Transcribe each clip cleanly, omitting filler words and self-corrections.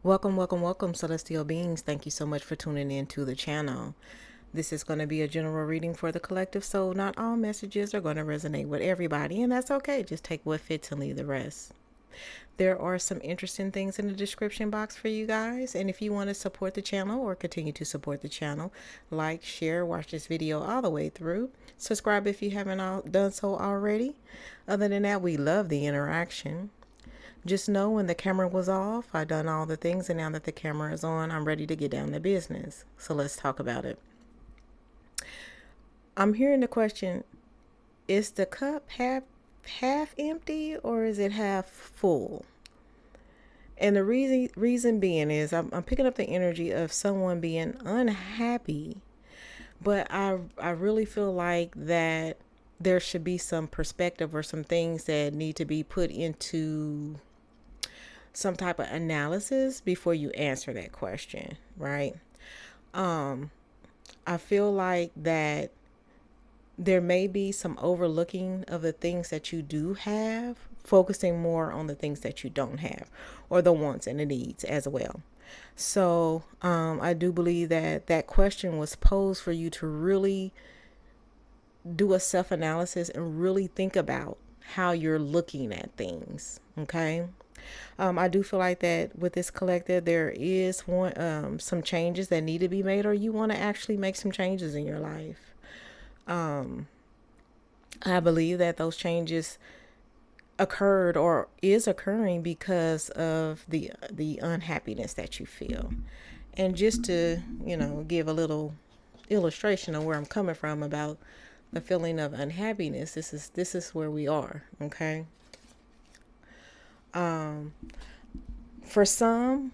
Welcome, welcome, welcome, celestial beings. Thank you so much for tuning in to the channel. This is going to be a general reading for the collective, so not all messages are going to resonate with everybody, and that's okay. Just take what fits and leave the rest. There are some interesting things in the description box for you guys, and if you want to support the channel or continue to support the channel, like, share, watch this video all the way through. Subscribe if you haven't done so already. Other than that, we love the interaction. Just know when the camera was off, I done all the things, and now that the camera is on, I'm ready to get down to business. So let's talk about it. I'm hearing the question, is the cup half empty or is it half full? And the reason being is I'm picking up the energy of someone being unhappy, but I really feel like that there should be some perspective or some things that need to be put into some type of analysis before you answer that question, right? I feel like that there may be some overlooking of the things that you do have, focusing more on the things that you don't have, or the wants and the needs as well. So I do believe that that question was posed for you to really do a self-analysis and really think about how you're looking at things. Okay. I do feel like that with this collective, there is some changes that need to be made, or you want to actually make some changes in your life. I believe that those changes occurred or is occurring because of the unhappiness that you feel. And just to, give a little illustration of where I'm coming from about the feeling of unhappiness, this is where we are, okay? For some,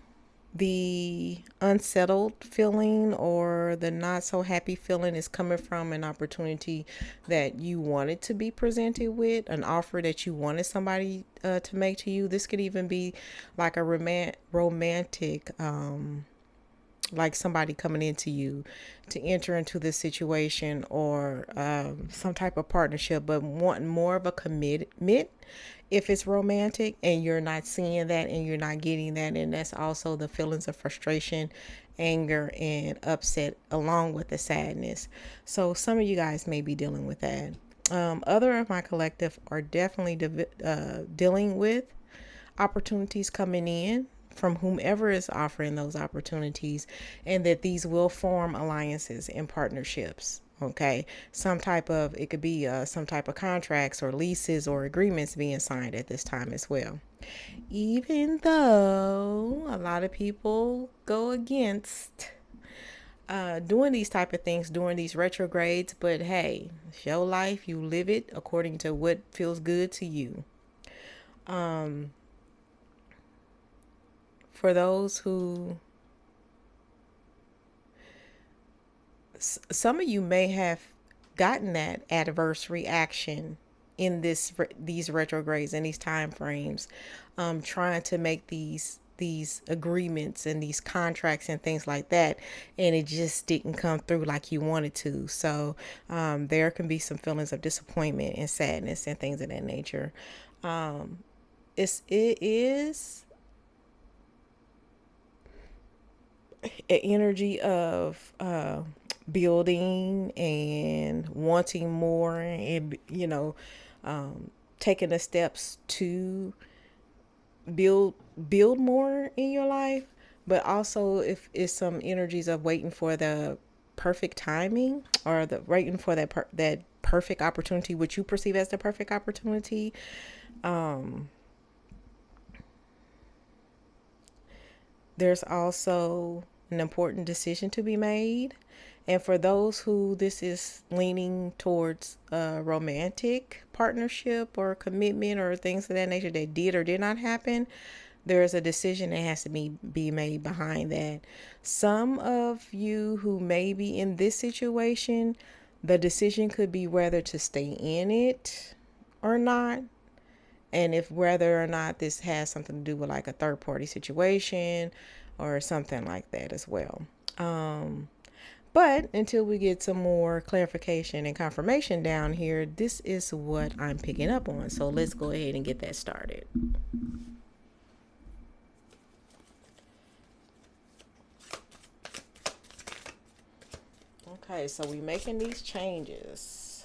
the unsettled feeling or the not so happy feeling is coming from an opportunity that you wanted to be presented with, an offer that you wanted somebody to make to you. This could even be like a romantic, like somebody coming into you to enter into this situation, or some type of partnership, but wanting more of a commitment if it's romantic, and you're not seeing that and you're not getting that. And that's also the feelings of frustration, anger, and upset, along with the sadness. So some of you guys may be dealing with that. Other of my collective are definitely dealing with opportunities coming in from whomever is offering those opportunities, and that these will form alliances and partnerships. Okay, it could be some type of contracts or leases or agreements being signed at this time as well. Even though a lot of people go against doing these type of things during these retrogrades, but hey, it's your life, you live it according to what feels good to you. For those who, some of you may have gotten that adverse reaction in these retrogrades and these time frames, trying to make these agreements and these contracts and things like that, and it just didn't come through like you wanted to. So there can be some feelings of disappointment and sadness and things of that nature. It is an energy of building and wanting more, and taking the steps to build more in your life. But also, if it's some energies of waiting for the perfect timing, or the waiting for that perfect opportunity, which you perceive as the perfect opportunity. There's also an important decision to be made. And for those who this is leaning towards a romantic partnership or commitment or things of that nature that did or did not happen, there is a decision that has to be made behind that. Some of you who may be in this situation, the decision could be whether to stay in it or not. And if whether or not this has something to do with like a third party situation or something like that as well. But until we get some more clarification and confirmation down here, this is what I'm picking up on. So let's go ahead and get that started. Okay, so we making these changes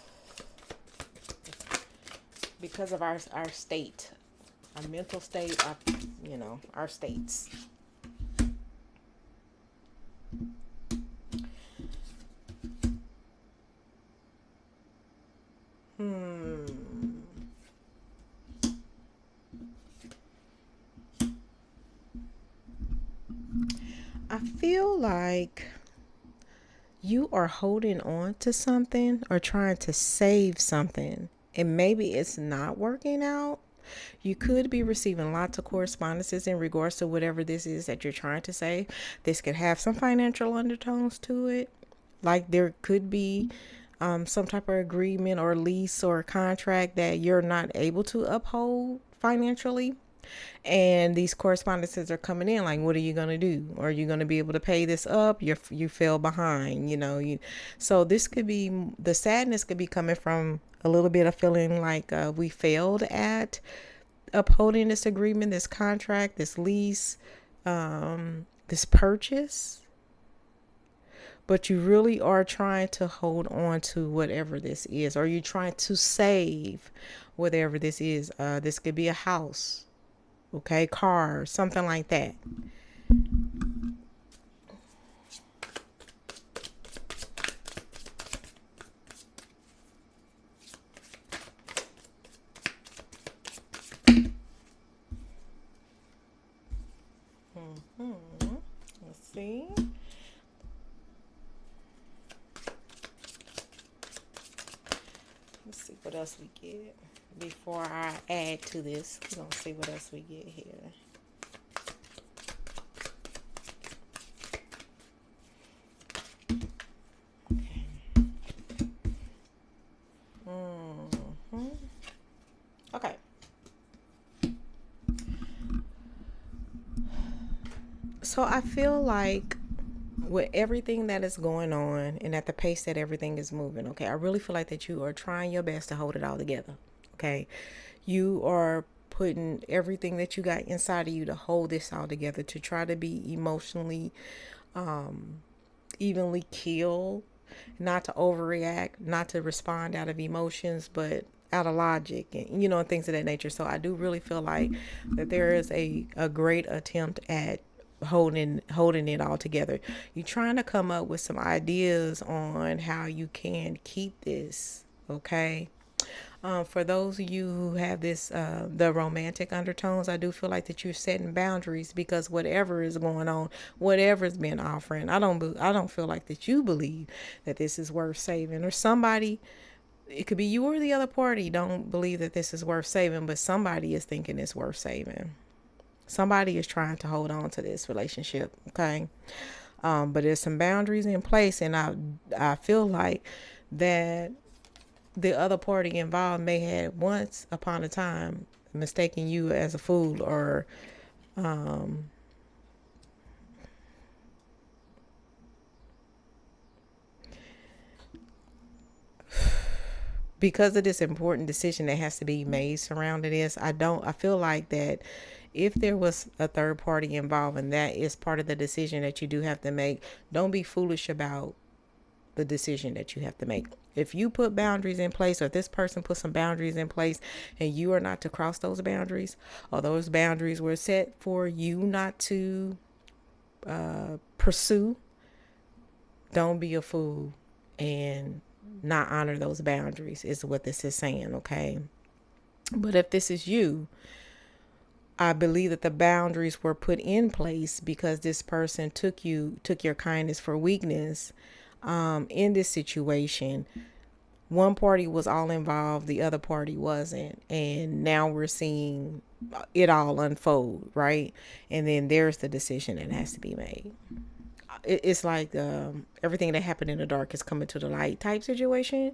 because of our state, our mental state, our states. I feel like you are holding on to something or trying to save something, and maybe it's not working out. You could be receiving lots of correspondences in regards to whatever this is that you're trying to say. This could have some financial undertones to it. Like there could be some type of agreement or lease or contract that you're not able to uphold financially. And these correspondences are coming in like, what are you going to do? Are you going to be able to pay this up? You fell behind, so this could be, the sadness could be coming from a little bit of feeling like we failed at upholding this agreement, this contract, this lease, this purchase. But you really are trying to hold on to whatever this is, or you're trying to save whatever this is. This could be a house, okay, car, something like that. Let's see. Let's see what else we get before I add to this. We're gonna see what else we get here. Okay. So I feel like with everything that is going on and at the pace that everything is moving, okay, I really feel like that you are trying your best to hold it all together. Okay. You are putting everything that you got inside of you to hold this all together, to try to be emotionally evenly keeled, not to overreact, not to respond out of emotions, but out of logic and and things of that nature. So I do really feel like that there is a great attempt at holding it all together. You're trying to come up with some ideas on how you can keep this, okay? For those of you who have this, the romantic undertones, I do feel like that you're setting boundaries because whatever is going on, whatever's been offering, I don't feel like that you believe that this is worth saving, or somebody. It could be you or the other party don't believe that this is worth saving, but somebody is thinking it's worth saving. Somebody is trying to hold on to this relationship, okay? But there's some boundaries in place, and I feel like that the other party involved may have once upon a time mistaken you as a fool, or because of this important decision that has to be made surrounding this. I feel like that if there was a third party involved and that is part of the decision that you do have to make, don't be foolish about the decision that you have to make. If you put boundaries in place, or if this person put some boundaries in place and you are not to cross those boundaries, or those boundaries were set for you not to pursue, don't be a fool and not honor those boundaries, is what this is saying, okay? But if this is you, I believe that the boundaries were put in place because this person took your kindness for weakness. In this situation, one party was all involved, the other party wasn't, and now we're seeing it all unfold, right? And then there's the decision that has to be made. It's like everything that happened in the dark is coming to the light type situation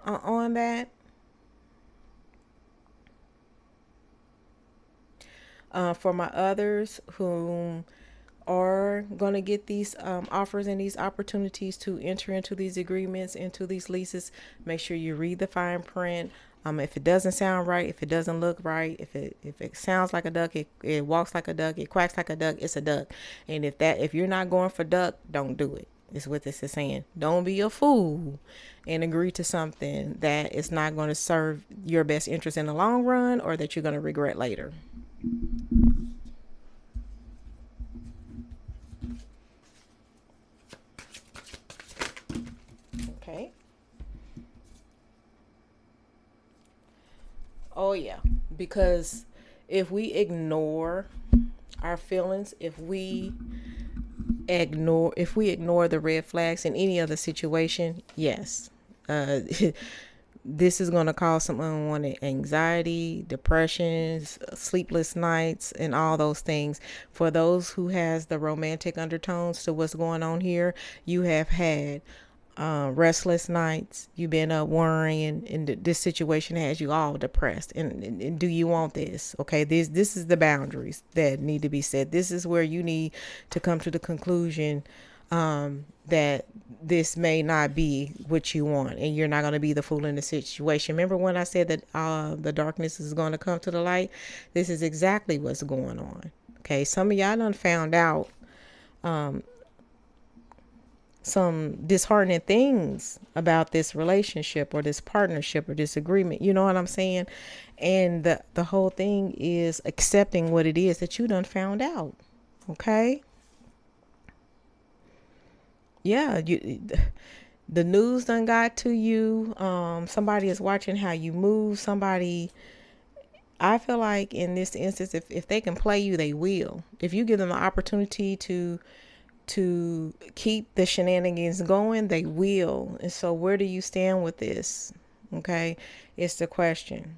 on that. For my others who are going to get these offers and these opportunities to enter into these agreements, into these leases, make sure you read the fine print. If it doesn't sound right, if it doesn't look right, if it sounds like a duck, it walks like a duck, it quacks like a duck, it's a duck. And if you're not going for duck, don't do it. is what this is saying. Don't be a fool and agree to something that is not going to serve your best interest in the long run, or that you're going to regret later. Okay. Oh, yeah. Because if we ignore our feelings, if we ignore the red flags in any other situation, yes, uh, this is going to cause some unwanted anxiety, depressions, sleepless nights, and all those things. For those who has the romantic undertones to what's going on here, you have had restless nights. You've been up worrying, and this situation has you all depressed. And do you want this? Okay, this is the boundaries that need to be set. This is where you need to come to the conclusion that this may not be what you want, and you're not going to be the fool in the situation. Remember when I said that the darkness is going to come to the light? This is exactly what's going on. Okay, some of y'all done found out some disheartening things about this relationship or this partnership or this agreement. You know what I'm saying? And the whole thing is accepting what it is that you done found out. Okay? Yeah, the news done got to you. Somebody is watching how you move. Somebody, I feel like in this instance, if they can play you, they will. If you give them the opportunity to keep the shenanigans going, they will. And so where do you stand with this? Okay, it's the question.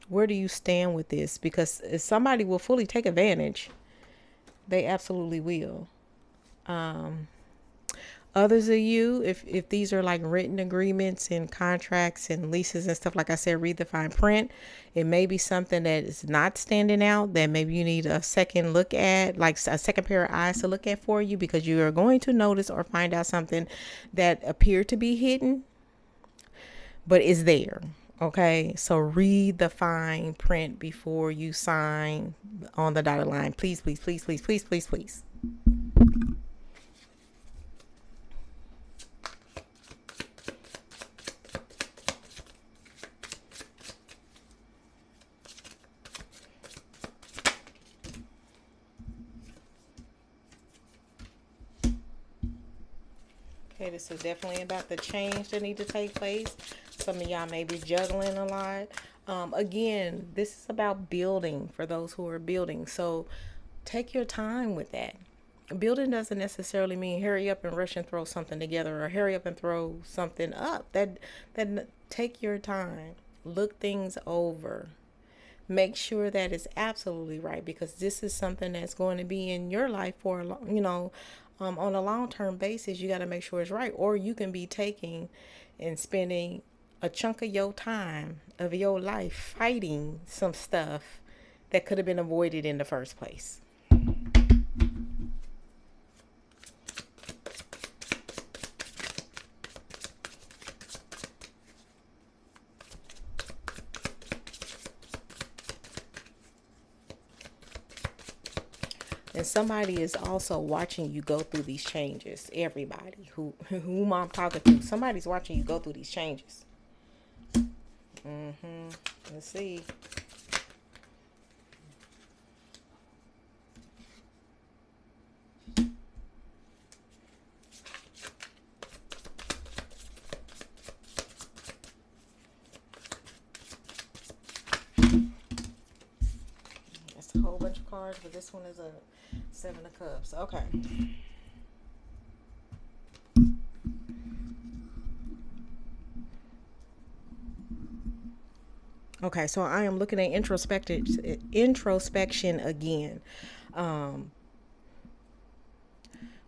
Where do you stand with this? Because if somebody will fully take advantage, they absolutely will. Others of you, if these are like written agreements and contracts and leases and stuff, like I said, read the fine print. It may be something that is not standing out, that maybe you need a second look at, like a second pair of eyes to look at for you, because you are going to notice or find out something that appeared to be hidden but is there. Okay, so read the fine print before you sign on the dotted line. Please, please, please, please, please, please, please. Okay, this is definitely about the change that need to take place. Some of y'all may be juggling a lot. Again, this is about building for those who are building. So take your time with that. Building doesn't necessarily mean hurry up and rush and throw something together, or hurry up and throw something up. That take your time. Look things over. Make sure that it's absolutely right, because this is something that's going to be in your life for on a long-term basis. You got to make sure it's right, or you can be taking and spending a chunk of your time of your life fighting some stuff that could have been avoided in the first place. And somebody is also watching you go through these changes. Everybody whom I'm talking to, somebody's watching you go through these changes. Let's see. That's a whole bunch of cards, but this one is a Seven of Cups. Okay. Okay, so I am looking at introspection again. Um,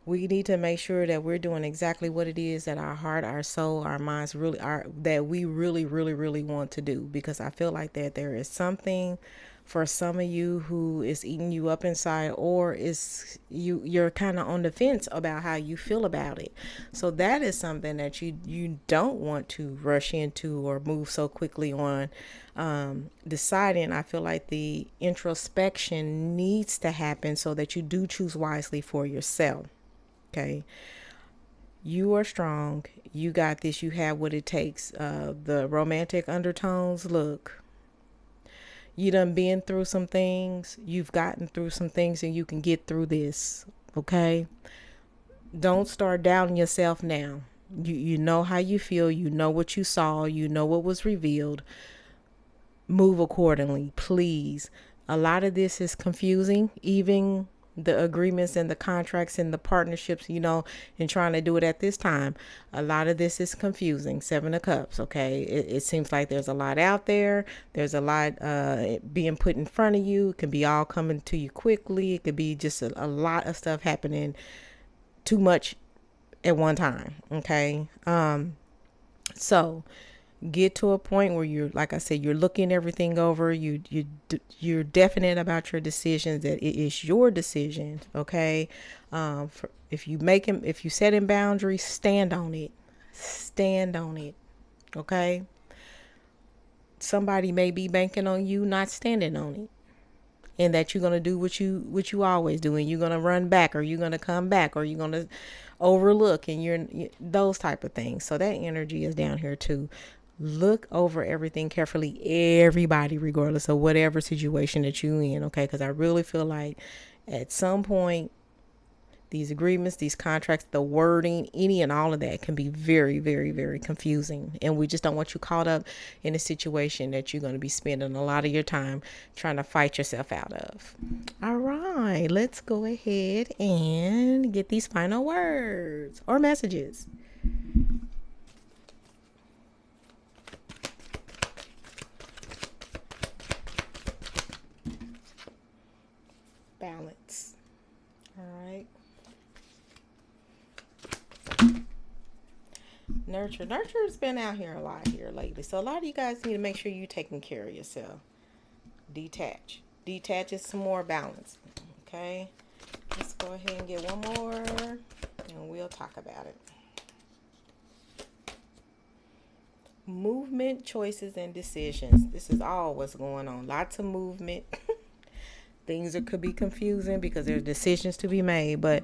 we need to make sure that we're doing exactly what it is that our heart, our soul, our minds really are, that we really, really, really want to do. Because I feel like that there is something for some of you who is eating you up inside, or is you're kind of on the fence about how you feel about it. So that is something that you don't want to rush into or move so quickly on. Deciding, I feel like the introspection needs to happen so that you do choose wisely for yourself. Okay. You are strong. You got this. You have what it takes. The romantic undertones, look, you done been through some things. You've gotten through some things and you can get through this. Okay? Don't start doubting yourself now. You know how you feel. You know what you saw. You know what was revealed. Move accordingly, please. A lot of this is confusing, even the agreements and the contracts and the partnerships, and trying to do it at this time. A lot of this is confusing. Seven of Cups, okay? It seems like there's a lot out there. There's a lot being put in front of you. It can be all coming to you quickly. It could be just a lot of stuff happening too much at one time, okay? So get to a point where you're, like I said, you're looking everything over. You're definite about your decisions, that it is your decision. Okay. If you set in boundaries, stand on it. Stand on it. Okay. Somebody may be banking on you not standing on it, and that you're gonna do what you always do, and you're gonna run back, or you're gonna come back, or you're gonna overlook, and you're those type of things. So that energy is down here too. Look over everything carefully, everybody, regardless of whatever situation that you in, okay? Because I really feel like at some point these agreements, these contracts, the wording, any and all of that can be very, very, very confusing. And we just don't want you caught up in a situation that you're going to be spending a lot of your time trying to fight yourself out of. All right, let's go ahead and get these final words or messages. Balance. All right. Nurture's been out here a lot here lately. So a lot of you guys need to make sure you're taking care of yourself. Detach is some more balance. Okay. Let's go ahead and get one more and we'll talk about it. Movement, choices, and decisions. This is all what's going on. Lots of movement. Things that could be confusing because there's decisions to be made, but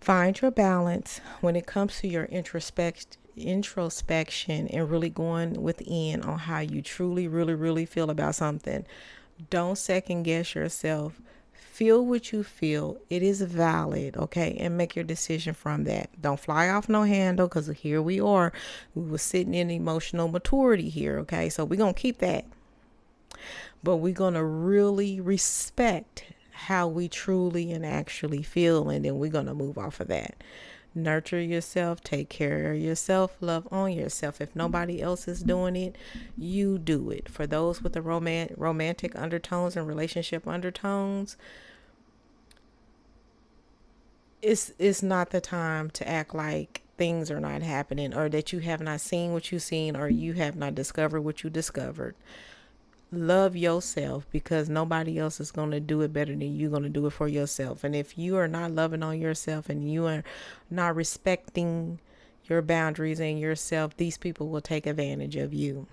find your balance when it comes to your introspection and really going within on how you truly, really, really feel about something. Don't second guess yourself. Feel what you feel. It is valid, okay? And make your decision from that. Don't fly off no handle, because here we are. We were sitting in emotional maturity here, okay? So we're going to keep that. But we're going to really respect how we truly and actually feel, and then we're going to move off of that. Nurture yourself, take care of yourself, love on yourself. If nobody else is doing it, you do it. For those with the romantic undertones and relationship undertones, it's not the time to act like things are not happening, or that you have not seen what you've seen, or you have not discovered what you discovered. Love yourself, because nobody else is going to do it better than you're going to do it for yourself. And if you are not loving on yourself and you are not respecting your boundaries and yourself, these people will take advantage of you.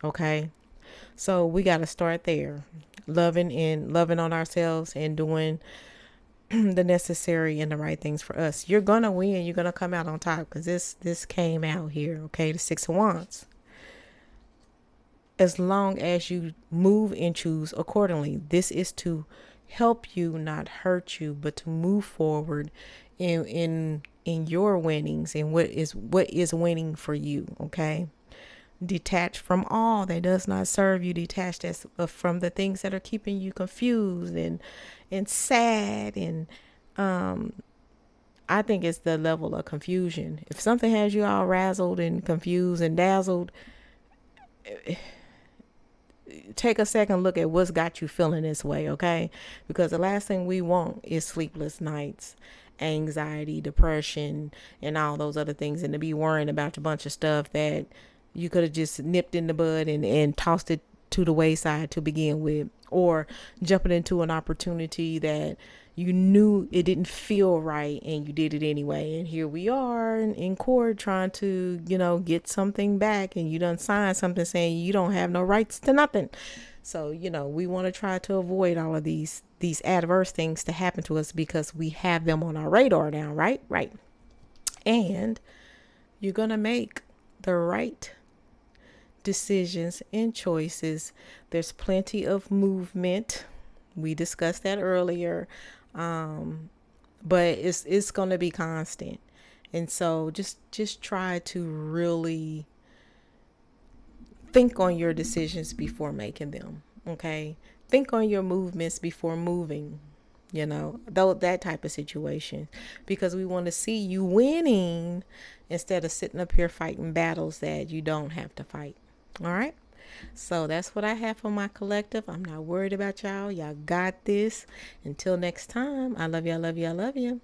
Okay? So we got to start there. Loving on ourselves and doing the necessary and the right things for us. You're going to win. You're going to come out on top, because this came out here, okay? The Six of Wands. As long as you move and choose accordingly. This is to help you, not hurt you, but to move forward in your winnings and what is winning for you. Okay. Detach from all that does not serve you. Detach from the things that are keeping you confused and sad. And I think it's the level of confusion. If something has you all razzled and confused and dazzled, take a second look at what's got you feeling this way, okay? Because the last thing we want is sleepless nights, anxiety, depression, and all those other things, and to be worrying about a bunch of stuff that you could have just nipped in the bud and tossed it to the wayside to begin with, or jumping into an opportunity that you knew it didn't feel right and you did it anyway. And here we are in court trying to, get something back, and you done signed something saying you don't have no rights to nothing. So, we want to try to avoid all of these adverse things to happen to us, because we have them on our radar now, right? Right. And you're going to make the right decisions and choices. There's plenty of movement. We discussed that earlier. But it's going to be constant. And so just try to really think on your decisions before making them. Okay? Think on your movements before moving. Though that type of situation, because we want to see you winning instead of sitting up here fighting battles that you don't have to fight. All right. So that's what I have for my collective. I'm not worried about y'all. Y'all got this. Until next time, I love you. I love you. I love you.